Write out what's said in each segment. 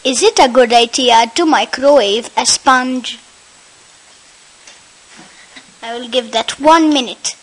Is it a good idea to microwave a sponge? I will give that 1 minute.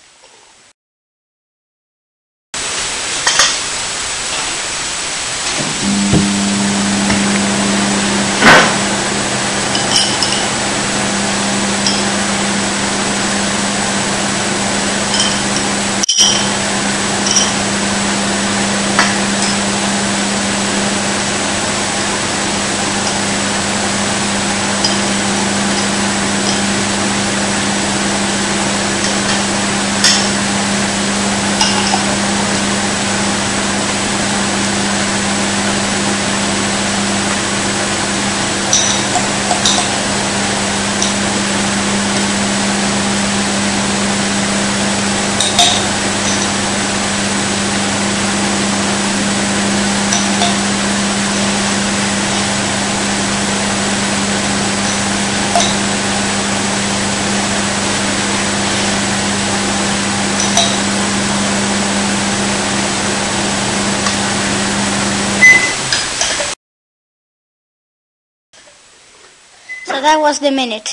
So that was the minute.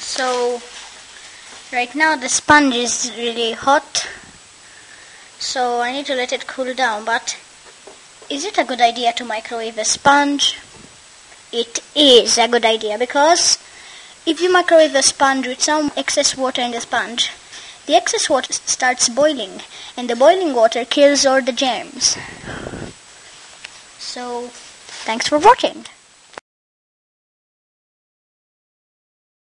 So right now the sponge is really hot, so I need to let it cool down. But is it a good idea to microwave a sponge? It is a good idea, because if you microwave a sponge with some excess water in the sponge, the excess water starts boiling, and the boiling water kills all the germs. So, thanks for watching.